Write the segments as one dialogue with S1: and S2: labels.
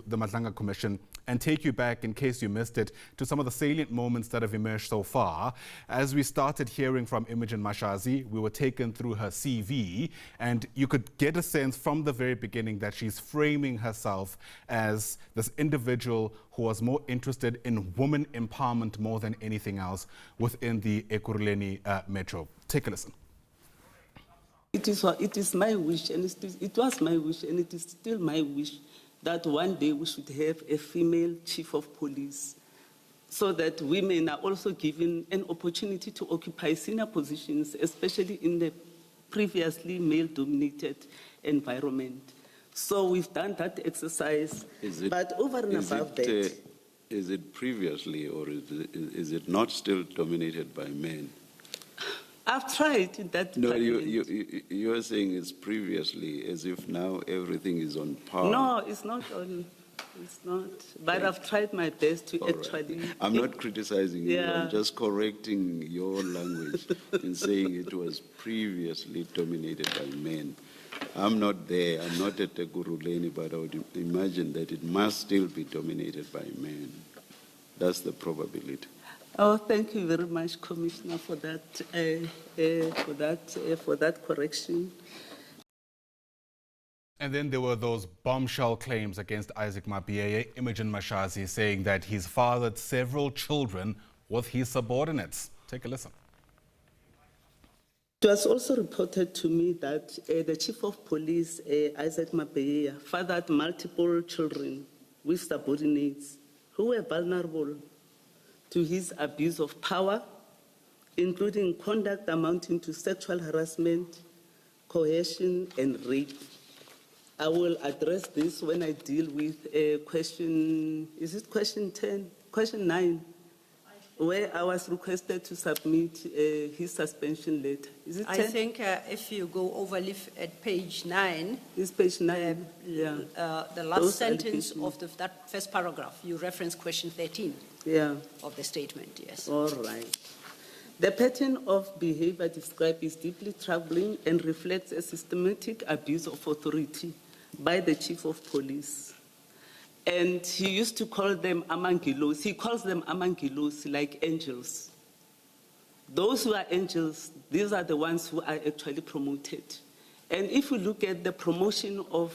S1: the Madlanga Commission and take you back, in case you missed it, to some of the salient moments that have emerged so far. As we started hearing from Imogen Mashazi, we were taken through her CV, and you could get a sense from the very beginning that she's framing herself as this individual who was more interested in woman empowerment more than anything else within the Ekurhuleni metro. Take a listen.
S2: It is my wish, and it was my wish, and it is still my wish, that one day we should have a female chief of police, so that women are also given an opportunity to occupy senior positions, especially in the previously male-dominated environment. So we've done that exercise, but over and above that...
S3: Is it previously, or is it not still dominated by men?
S2: I've tried that.
S3: No, you're saying it's previously, as if now everything is on par.
S2: No, it's not on. It's not. But I've tried my best to actually.
S3: Right. I'm not criticizing you. I'm just correcting your language in saying it was previously dominated by men. I'm not there. I'm not at Ekurhuleni, but I would imagine that it must still be dominated by men. That's the probability.
S2: Oh, thank you very much, Commissioner, for that correction.
S1: And then there were those bombshell claims against Isaac Mabiyeye, Imogen Mashazi, saying that he's fathered several children with his subordinates. Take a listen.
S2: It was also reported to me that the Chief of Police, Isaac Mabiyeye, fathered multiple children with subordinates who were vulnerable to his abuse of power, including conduct amounting to sexual harassment, coercion, and rape. I will address this when I deal with question, is it question 10? Question 9, where I was requested to submit his suspension letter. Is it 10?
S4: I think if you go over at page 9.
S2: This page 9,
S4: the last sentence of that first paragraph, you reference question 13. Of the statement, yes.
S2: All right. The pattern of behavior described is deeply troubling and reflects a systematic abuse of authority by the Chief of Police. And he used to call them amangilos. He calls them amangilos, like angels. Those who are angels, these are the ones who are actually promoted. And if we look at the promotion of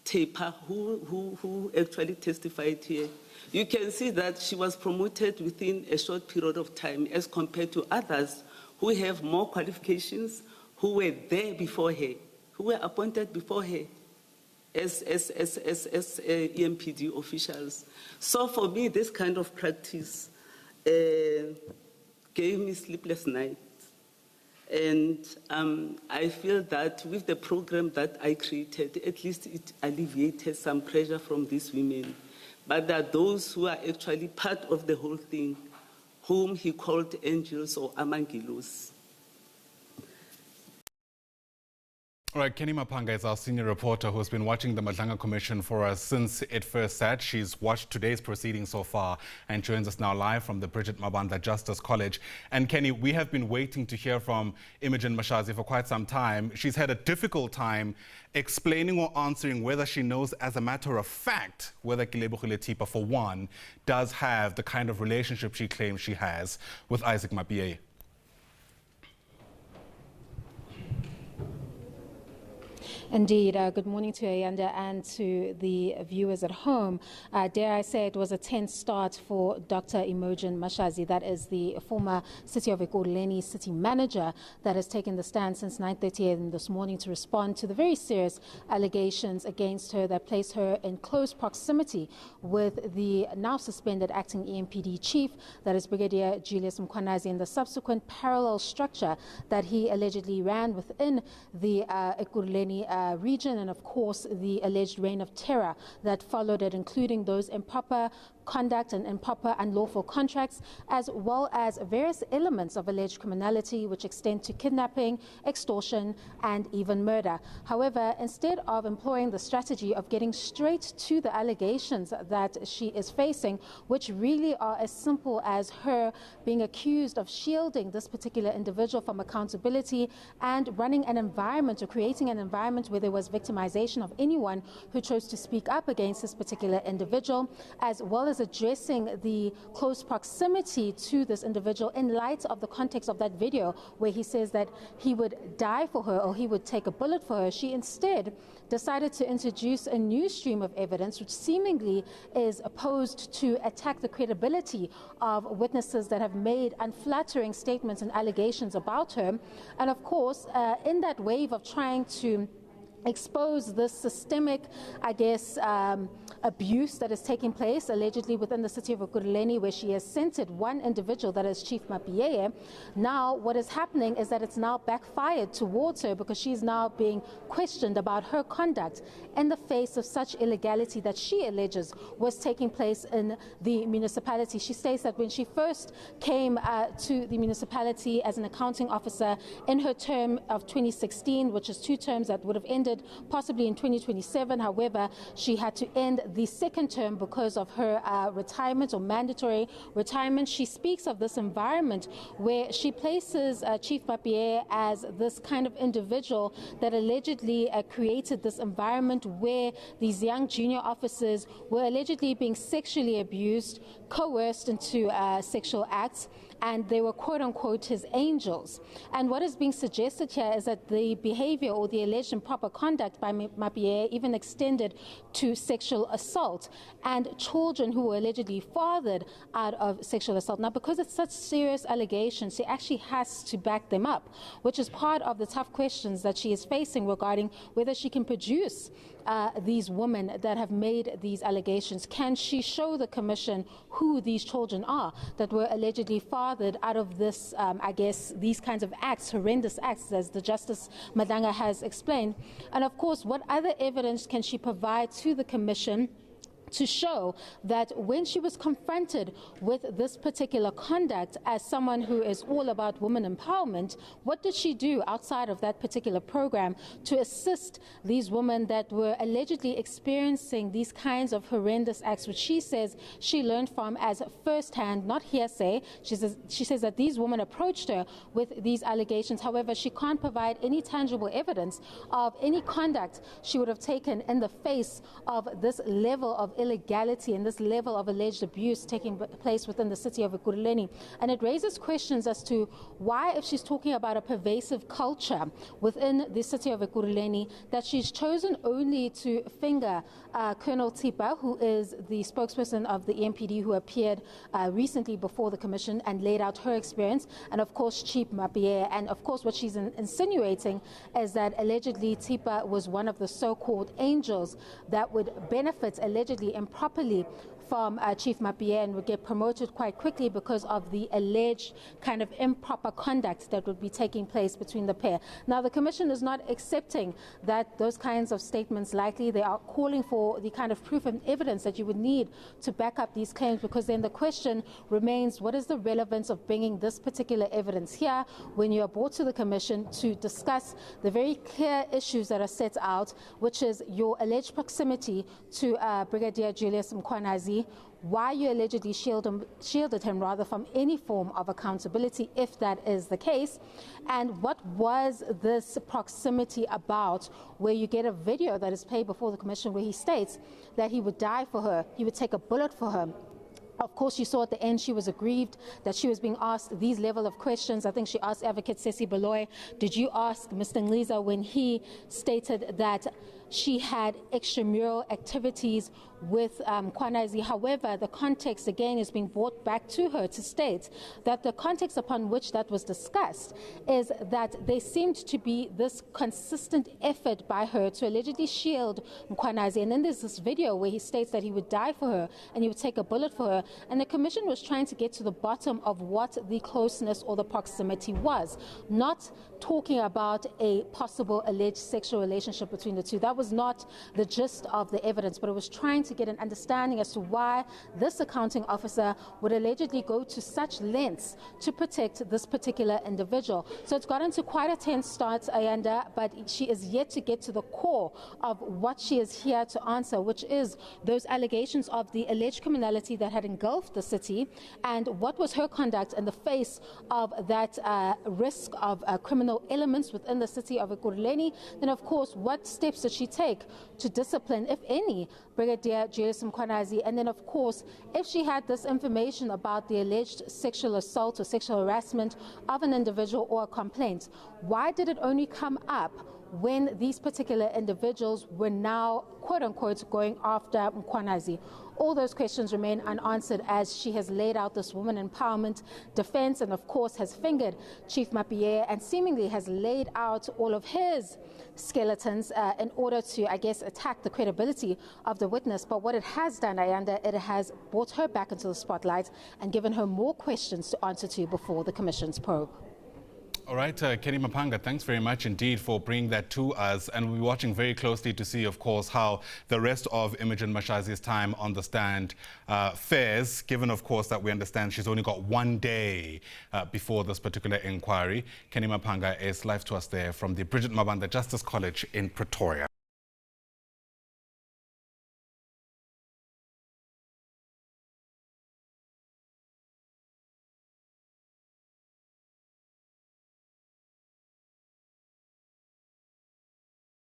S2: Tepa, who actually testified here, you can see that she was promoted within a short period of time as compared to others who have more qualifications, who were there before her, who were appointed before her as EMPD officials. So for me, this kind of practice gave me sleepless nights. And I feel that with the program that I created, at least it alleviated some pressure from these women. But there are those who are actually part of the whole thing, whom he called angels or amangilos.
S1: All right, Kenny Mapanga is our senior reporter who's been watching the Madlanga Commission for us since it first sat. She's watched today's proceedings so far and joins us now live from the Bridget Mabandla Justice College. And Kenny, we have been waiting to hear from Imogen Mashazi for quite some time. She's had a difficult time explaining or answering whether she knows as a matter of fact whether Kilebogile Tipa, for one, does have the kind of relationship she claims she has with Isaac Mabiyeye.
S5: Indeed. Good morning to Ayanda and to the viewers at home. Dare I say it was a tense start for Dr. Imogen Mashazi, that is the former City of Ekurhuleni city manager that has taken the stand since 9:30 a.m. this morning to respond to the very serious allegations against her that place her in close proximity with the now suspended acting EMPD chief, that is Brigadier Julius Mkhwanazi, and the subsequent parallel structure that he allegedly ran within the Ekurhuleni region, and of course the alleged reign of terror that followed it, including those improper conduct and improper unlawful contracts, as well as various elements of alleged criminality which extend to kidnapping, extortion, and even murder. However, instead of employing the strategy of getting straight to the allegations that she is facing, which really are as simple as her being accused of shielding this particular individual from accountability and running an environment or creating an environment environment where there was victimization of anyone who chose to speak up against this particular individual, as well as addressing the close proximity to this individual in light of the context of that video where he says that he would die for her or he would take a bullet for her. She instead decided to introduce a new stream of evidence which seemingly is opposed to attack the credibility of witnesses that have made unflattering statements and allegations about her. And of course, in that wave of trying to expose this systemic, abuse that is taking place allegedly within the city of Ekurhuleni, where she has centered one individual, that is Chief Mkhwanazi. Now what is happening is that it's now backfired towards her because she's now being questioned about her conduct in the face of such illegality that she alleges was taking place in the municipality. She states that when she first came to the municipality as an accounting officer in her term of 2016, which is 2 terms that would have ended possibly in 2027. However, she had to end the second term because of her retirement or mandatory retirement. She speaks of this environment where she places Chief Mkhwanazi as this kind of individual that allegedly created this environment where these young junior officers were allegedly being sexually abused, coerced into sexual acts, and they were quote-unquote his angels. And what is being suggested here is that the behavior or the alleged improper conduct by Mkhwanazi even extended to sexual assault and children who were allegedly fathered out of sexual assault. Now, because it's such serious allegations, she actually has to back them up, which is part of the tough questions that she is facing regarding whether she can produce these women that have made these allegations. Can she show the commission who these children are that were allegedly fathered out of this, these kinds of acts, horrendous acts, as the Justice Madlanga has explained? And of course, what other evidence can she provide to the commission to show that when she was confronted with this particular conduct as someone who is all about women empowerment, what did she do outside of that particular program to assist these women that were allegedly experiencing these kinds of horrendous acts, which she says she learned from as firsthand, not hearsay. She says that these women approached her with these allegations. However, she can't provide any tangible evidence of any conduct she would have taken in the face of this level of illegality and this level of alleged abuse taking place within the city of Ekurhuleni. And it raises questions as to why, if she's talking about a pervasive culture within the city of Ekurhuleni, that she's chosen only to finger Colonel Tipa, who is the spokesperson of the EMPD, who appeared recently before the commission and laid out her experience, and of course Chief Mkhwanazi. And of course what she's insinuating is that allegedly Tipa was one of the so-called angels that would benefit allegedly improperly from Chief Mkhwanazi and would get promoted quite quickly because of the alleged kind of improper conduct that would be taking place between the pair. Now, the Commission is not accepting that those kinds of statements likely. They are calling for the kind of proof and evidence that you would need to back up these claims, because then the question remains, what is the relevance of bringing this particular evidence here when you are brought to the Commission to discuss the very clear issues that are set out, which is your alleged proximity to Brigadier Julius Mkhwanazi, why you allegedly shielded him from any form of accountability, if that is the case, and what was this proximity about, where you get a video that is played before the Commission where he states that he would die for her, he would take a bullet for her. Of course, you saw at the end she was aggrieved that she was being asked these level of questions. I think she asked Advocate Sesi Baloy, did you ask Mr. Ngliza when he stated that she had extramural activities with Mkhwanazi? However, the context again is being brought back to her to state that the context upon which that was discussed is that there seemed to be this consistent effort by her to allegedly shield Mkhwanazi. And then there's this video where he states that he would die for her and he would take a bullet for her. And the Commission was trying to get to the bottom of what the closeness or the proximity was, not talking about a possible alleged sexual relationship between the two. That that was not the gist of the evidence, but it was trying to get an understanding as to why this accounting officer would allegedly go to such lengths to protect this particular individual. So it's gotten to quite a tense start, Ayanda, but she is yet to get to the core of what she is here to answer, which is those allegations of the alleged criminality that had engulfed the city, and what was her conduct in the face of that risk of criminal elements within the city of Ekurhuleni. Then, of course, what steps did she take to discipline, if any, Brigadier Julius Mkhwanazi? And then, of course, if she had this information about the alleged sexual assault or sexual harassment of an individual or a complaint, why did it only come up when these particular individuals were now, quote-unquote, going after Mkhwanazi? All those questions remain unanswered as she has laid out this woman empowerment defense and, of course, has fingered Chief Madlanga and seemingly has laid out all of his skeletons in order to, I guess, attack the credibility of the witness. But what it has done, Ayanda, it has brought her back into the spotlight and given her more questions to answer to before the Commission's probe.
S1: All right, Kenny Mapanga, thanks very much indeed for bringing that to us. And we'll be watching very closely to see, of course, how the rest of Imogen Mashazi's time on the stand fares, given, of course, that we understand she's only got 1 day before this particular inquiry. Kenny Mapanga is live to us there from the Bridget Mabanda Justice College in Pretoria.